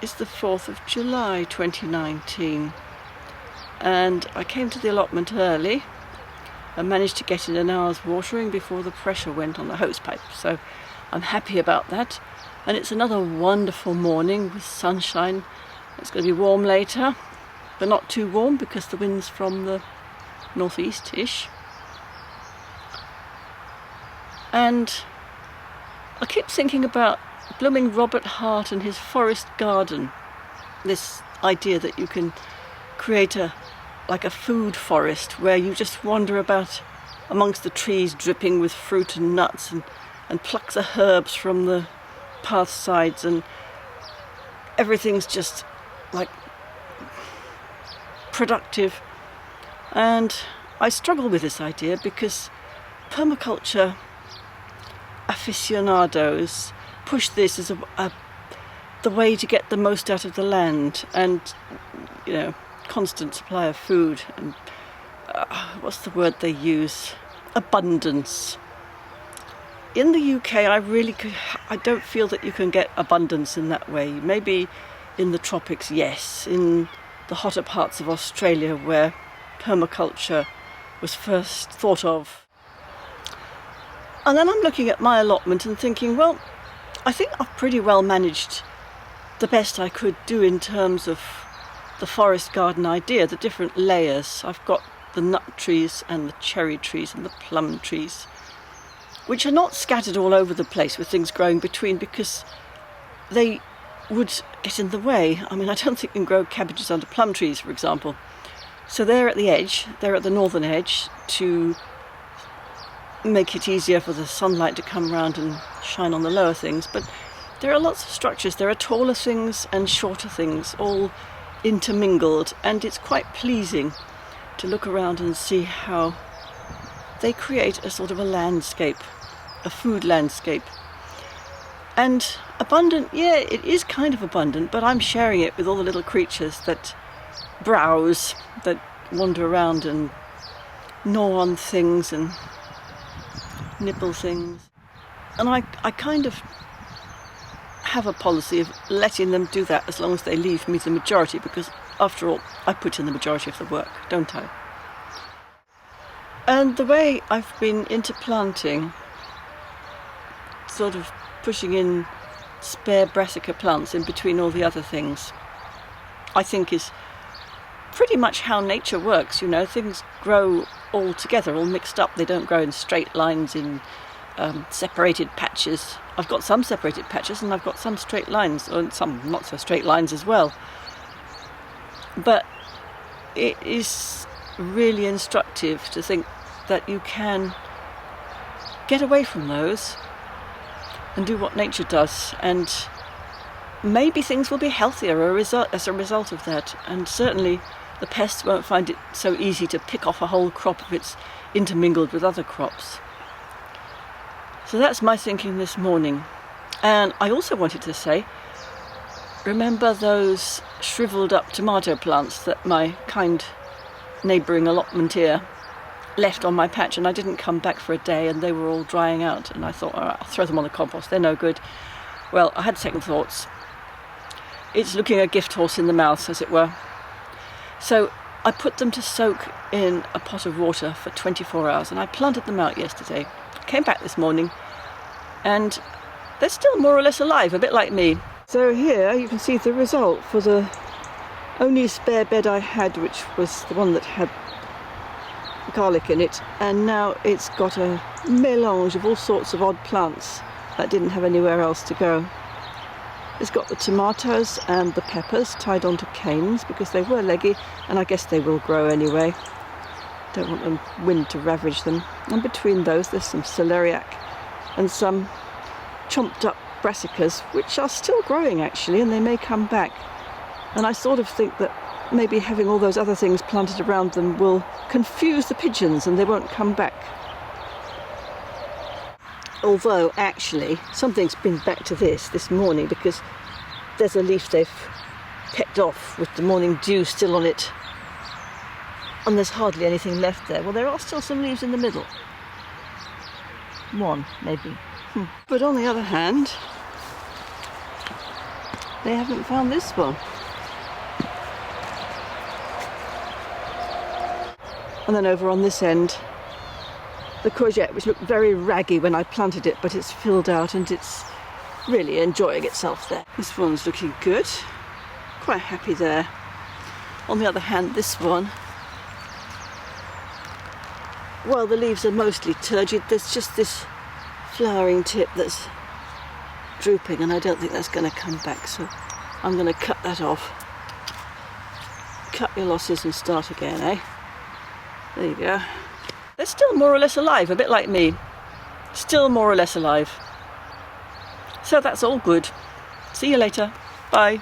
is the 4th of July 2019, and I came to the allotment early and managed to get in an hour's watering before the pressure went on the hose pipe, so I'm happy about that. And it's another wonderful morning with sunshine. It's going to be warm later, but not too warm because the wind's from the northeast-ish. And I keep thinking about blooming Robert Hart and his forest garden. This idea that you can create like a food forest where you just wander about amongst the trees dripping with fruit and nuts and pluck the herbs from the path sides, and everything's just like productive. And I struggle with this idea because permaculture aficionados push this as the way to get the most out of the land, and constant supply of food, and what's the word they use? Abundance. In the UK, I don't feel that you can get abundance in that way. Maybe in the tropics, yes. In the hotter parts of Australia, where permaculture was first thought of. And then I'm looking at my allotment and thinking, well, I think I've pretty well managed the best I could do in terms of the forest garden idea, the different layers. I've got the nut trees and the cherry trees and the plum trees, which are not scattered all over the place with things growing between, because they would get in the way. I mean, I don't think you can grow cabbages under plum trees, for example. So they're at the edge, they're at the northern edge, to make it easier for the sunlight to come round and shine on the lower things. But there are lots of structures. There are taller things and shorter things, all intermingled, and it's quite pleasing to look around and see how they create a sort of a landscape, a food landscape. And abundant, yeah, it is kind of abundant, but I'm sharing it with all the little creatures that browse, that wander around and gnaw on things and nibble things. And I kind of have a policy of letting them do that as long as they leave me the majority, because after all, I put in the majority of the work, don't I? And the way I've been into planting, sort of pushing in spare brassica plants in between all the other things, I think is pretty much how nature works. Things grow all together, all mixed up. They don't grow in straight lines, in separated patches. I've got some separated patches and I've got some straight lines, and some not so straight lines as well. But it is really instructive to think that you can get away from those and do what nature does, and maybe things will be healthier as a result of that. And certainly the pests won't find it so easy to pick off a whole crop if it's intermingled with other crops. So that's my thinking this morning. And I also wanted to say, remember those shriveled up tomato plants that my kind neighbouring allotmenteer left on my patch, and I didn't come back for a day and they were all drying out, and I thought, all right, I'll throw them on the compost, they're no good. Well, I had second thoughts. It's looking a gift horse in the mouth, as it were. So I put them to soak in a pot of water for 24 hours, and I planted them out yesterday. Came back this morning and they're still more or less alive, a bit like me. So here you can see the result for the only spare bed I had, which was the one that had garlic in it, and now it's got a mélange of all sorts of odd plants that didn't have anywhere else to go. It's got the tomatoes and the peppers tied onto canes because they were leggy, and I guess they will grow anyway. Don't want the wind to ravage them. And between those there's some celeriac and some chomped up brassicas, which are still growing actually, and they may come back. And I sort of think that maybe having all those other things planted around them will confuse the pigeons and they won't come back. Although actually something's been back to this morning, because there's a leaf they've pecked off with the morning dew still on it, and there's hardly anything left there. Well, there are still some leaves in the middle. One, maybe. But on the other hand, they haven't found this one. And then over on this end, the courgette, which looked very raggy when I planted it, but it's filled out and it's really enjoying itself there. This one's looking good. Quite happy there. On the other hand, this one, well, the leaves are mostly turgid. There's just this flowering tip that's drooping, and I don't think that's going to come back, so I'm going to cut that off. Cut your losses and start again, eh? There you go. They're still more or less alive, a bit like me. Still more or less alive. So that's all good. See you later. Bye.